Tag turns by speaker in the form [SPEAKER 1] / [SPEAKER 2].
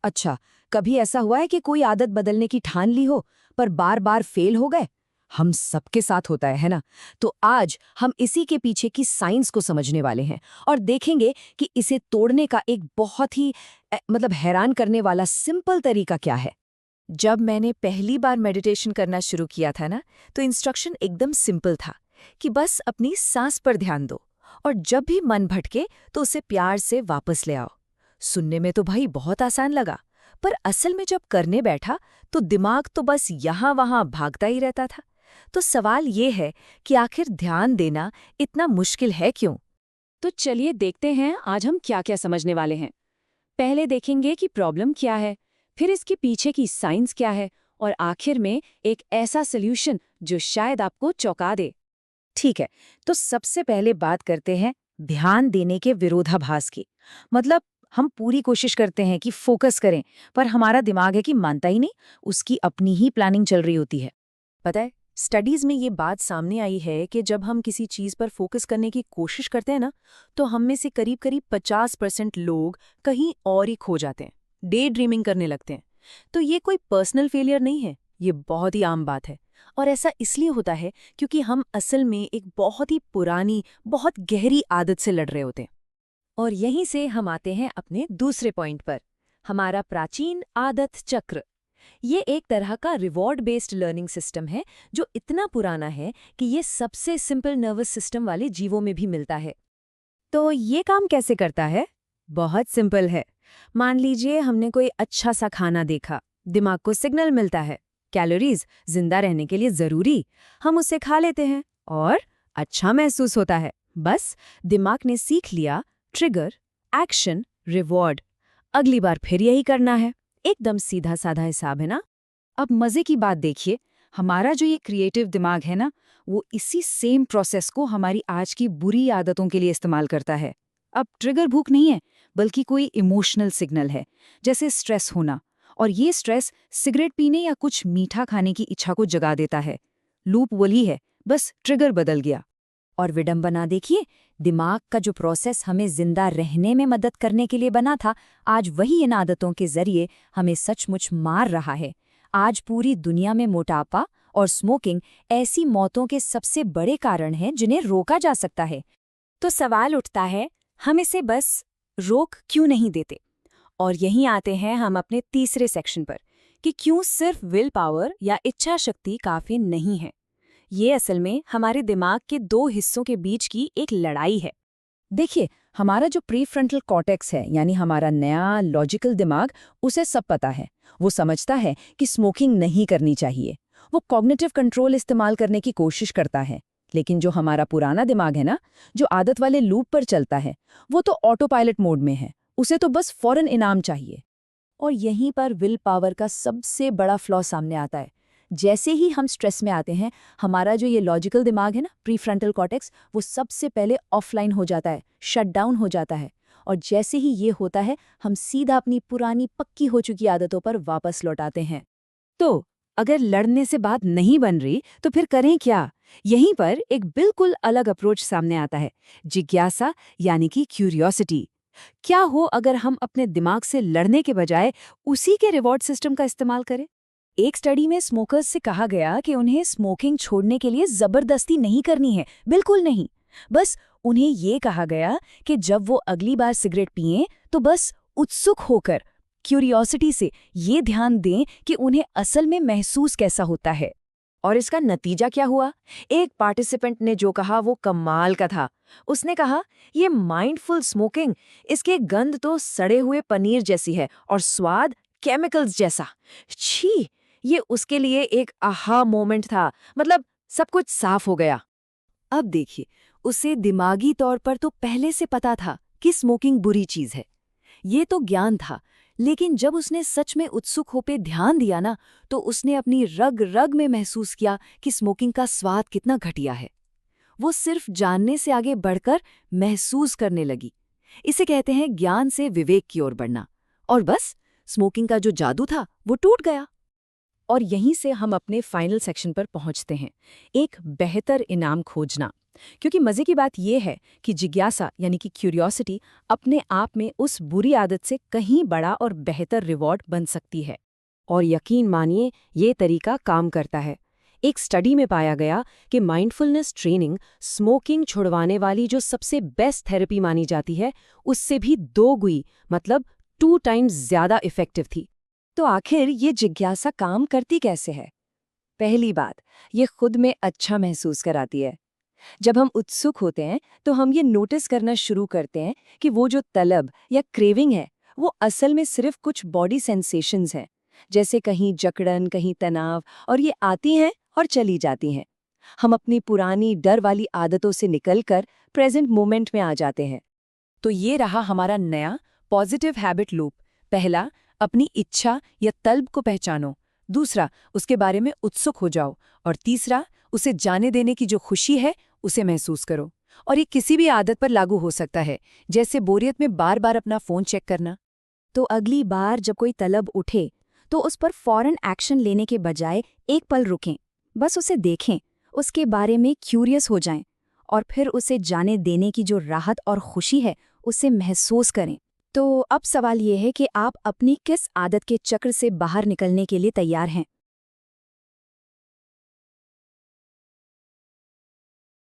[SPEAKER 1] अच्छा, कभी ऐसा हुआ है कि कोई आदत बदलने की ठान ली हो पर बार बार फेल हो गए? हम सबके साथ होता है ना? तो आज हम इसी के पीछे की साइंस को समझने वाले हैं और देखेंगे कि इसे तोड़ने का एक बहुत ही मतलब हैरान करने वाला सिंपल तरीका क्या है।
[SPEAKER 2] जब मैंने पहली बार मेडिटेशन करना शुरू किया था ना, तो इंस्ट्रक्शन एकदम सिंपल था कि बस अपनी सांस पर ध्यान दो और जब भी मन भटके तो उसे प्यार से वापस ले आओ। सुनने में तो भाई बहुत आसान लगा, पर असल में जब करने बैठा तो दिमाग तो बस यहाँ वहाँ भागता ही रहता था। तो सवाल ये है कि आखिर ध्यान देना इतना मुश्किल है क्यों?
[SPEAKER 1] तो चलिए देखते हैं आज हम क्या क्या समझने वाले हैं। पहले देखेंगे कि प्रॉब्लम क्या है, फिर इसके पीछे की साइंस क्या है और आखिर में एक ऐसा सॉल्यूशन जो शायद आपको चौंका दे। ठीक है, तो सबसे पहले बात करते हैं ध्यान देने के विरोधाभास की। मतलब हम पूरी कोशिश करते हैं कि फोकस करें, पर हमारा दिमाग है कि मानता ही नहीं, उसकी अपनी ही प्लानिंग चल रही होती है।
[SPEAKER 2] पता है, स्टडीज में ये बात सामने आई है कि जब हम किसी चीज पर फोकस करने की कोशिश करते हैं ना, तो हम में से करीब करीब 50% लोग कहीं और ही खो जाते हैं, डे ड्रीमिंग करने लगते हैं। तो ये कोई पर्सनल फेलियर नहीं है, ये बहुत ही आम बात है। और ऐसा इसलिए होता है क्योंकि हम असल में एक बहुत ही पुरानी, बहुत गहरी आदत से लड़ रहे होते हैं। और यहीं से हम आते हैं अपने दूसरे पॉइंट पर, हमारा प्राचीन आदत चक्र। ये एक तरह का रिवॉर्ड बेस्ड लर्निंग सिस्टम है जो इतना पुराना है कि ये सबसे सिंपल नर्वस सिस्टम वाले जीवों में भी मिलता है।
[SPEAKER 1] तो ये काम कैसे करता है? बहुत सिंपल है। मान लीजिए हमने कोई अच्छा सा खाना देखा, दिमाग को सिग्नल मिलता है, कैलोरीज जिंदा रहने के लिए जरूरी, हम उसे खा लेते हैं और अच्छा महसूस होता है। बस दिमाग ने सीख लिया, ट्रिगर, एक्शन, रिवॉर्ड, अगली बार फिर यही करना है। एकदम सीधा साधा हिसाब है ना? अब मजे की बात देखिए, हमारा जो ये क्रिएटिव दिमाग है ना, वो इसी सेम प्रोसेस को हमारी आज की बुरी आदतों के लिए इस्तेमाल करता है। अब ट्रिगर भूख नहीं है, बल्कि कोई इमोशनल सिग्नल है, जैसे स्ट्रेस होना, और ये स्ट्रेस सिगरेट पीने या कुछ मीठा खाने की इच्छा को जगा देता है। लूप वही है, बस ट्रिगर बदल गया। और विडंबना देखिए, दिमाग का जो प्रोसेस हमें जिंदा रहने में मदद करने के लिए बना था, आज वही इन आदतों के जरिए हमें सचमुच मार रहा है। आज पूरी दुनिया में मोटापा और स्मोकिंग ऐसी मौतों के सबसे बड़े कारण हैं जिन्हें रोका जा सकता है। तो सवाल उठता है, हम इसे बस रोक क्यों नहीं देते? और यहीं आते हैं हम अपने तीसरे सेक्शन पर, कि क्यों सिर्फ विल पावर या इच्छा शक्ति काफी नहीं है। ये असल में हमारे दिमाग के दो हिस्सों के बीच की एक लड़ाई है। देखिए, हमारा जो प्रीफ्रंटल कॉर्टेक्स है, यानी हमारा नया लॉजिकल दिमाग, उसे सब पता है। वो समझता है कि स्मोकिंग नहीं करनी चाहिए। वो कॉग्निटिव कंट्रोल इस्तेमाल करने की कोशिश करता है। लेकिन जो हमारा पुराना दिमाग है ना, जो आदत वाले लूप पर चलता है, वो तो ऑटो पायलट मोड में है। उसे तो बस फौरन इनाम चाहिए। और यहीं पर विल पावर का सबसे बड़ा फ्लॉ सामने आता है। जैसे ही हम स्ट्रेस में आते हैं, हमारा जो ये लॉजिकल दिमाग है ना, प्रीफ्रंटल कॉर्टेक्स, वो सबसे पहले ऑफलाइन हो जाता है, शट डाउन हो जाता है। और जैसे ही ये होता है, हम सीधा अपनी पुरानी पक्की हो चुकी आदतों पर वापस लौट आते हैं। तो अगर लड़ने से बात नहीं बन रही, तो फिर करें क्या? यहीं पर एक बिल्कुल अलग अप्रोच सामने आता है, जिज्ञासा, यानी कि क्यूरियोसिटी। क्या हो अगर हम अपने दिमाग से लड़ने के बजाय उसी के रिवॉर्ड सिस्टम का इस्तेमाल करें? एक स्टडी में स्मोकर्स से कहा गया कि उन्हें स्मोकिंग छोड़ने के लिए जबरदस्ती नहीं करनी है, बिल्कुल नहीं। बस उन्हें ये कहा गया कि जब वो अगली बार सिगरेट पिएं तो बस उत्सुक होकर, क्यूरियोसिटी से ये ध्यान दें कि उन्हें असल में महसूस कैसा होता है। और इसका नतीजा क्या हुआ? एक पार्टिसिपेंट ने जो कहा वो कमाल का था। उसने कहा, ये माइंडफुल स्मोकिंग, इसके गंध तो सड़े हुए पनीर जैसी है और स्वाद केमिकल्स जैसा। छी! ये उसके लिए एक आहा मोमेंट था। मतलब सब कुछ साफ हो गया। अब देखिए, उसे दिमागी तौर पर तो पहले से पता था कि स्मोकिंग बुरी चीज है। ये तो ज्ञान था, लेकिन जब उसने सच में उत्सुक होकर ध्यान दिया ना, तो उसने अपनी रग रग में महसूस किया कि स्मोकिंग का स्वाद कितना घटिया है। वो सिर्फ जानने से आगे बढ़कर महसूस करने लगी। इसे कहते हैं ज्ञान से विवेक की ओर बढ़ना। और बस स्मोकिंग का जो जादू था वो टूट गया। और यहीं से हम अपने फाइनल सेक्शन पर पहुंचते हैं, एक बेहतर इनाम खोजना।
[SPEAKER 2] क्योंकि मजे की बात यह है कि जिज्ञासा यानी कि क्यूरियोसिटी अपने आप में उस बुरी आदत से कहीं बड़ा और बेहतर रिवॉर्ड बन सकती है।
[SPEAKER 1] और यकीन मानिए ये तरीका काम करता है। एक स्टडी में पाया गया कि माइंडफुलनेस ट्रेनिंग स्मोकिंग छुड़वाने वाली जो सबसे बेस्ट थेरेपी मानी जाती है उससे भी 2 गुई मतलब 2 टाइम्स ज्यादा इफेक्टिव थी।
[SPEAKER 2] तो आखिर ये जिज्ञासा काम करती कैसे है? पहली बात, ये खुद में अच्छा महसूस कराती है। जब हम उत्सुक होते हैं तो हम ये नोटिस करना शुरू करते हैं कि वो जो तलब या क्रेविंग है वो असल में सिर्फ कुछ बॉडी सेंसेशंस हैं, जैसे कहीं जकड़न, कहीं तनाव, और ये आती हैं और चली जाती हैं। हम अपनी पुरानी डर वाली आदतों से निकलकर प्रेजेंट मोमेंट में आ जाते हैं। तो ये रहा हमारा नया पॉजिटिव हैबिट लूप। पहला, अपनी इच्छा या तलब को पहचानो। दूसरा, उसके बारे में उत्सुक हो जाओ। और तीसरा, उसे जाने देने की जो खुशी है उसे महसूस करो। और ये किसी भी आदत पर लागू हो सकता है, जैसे बोरियत में बार बार अपना फोन चेक करना।
[SPEAKER 1] तो अगली बार जब कोई तलब उठे तो उस पर फौरन एक्शन लेने के बजाय एक पल रुकें, बस उसे देखें, उसके बारे में क्यूरियस हो जाएं और फिर उसे जाने देने की जो राहत और खुशी है उसे महसूस करें। तो अब सवाल ये है कि आप अपनी किस आदत के चक्र से बाहर निकलने के लिए तैयार हैं।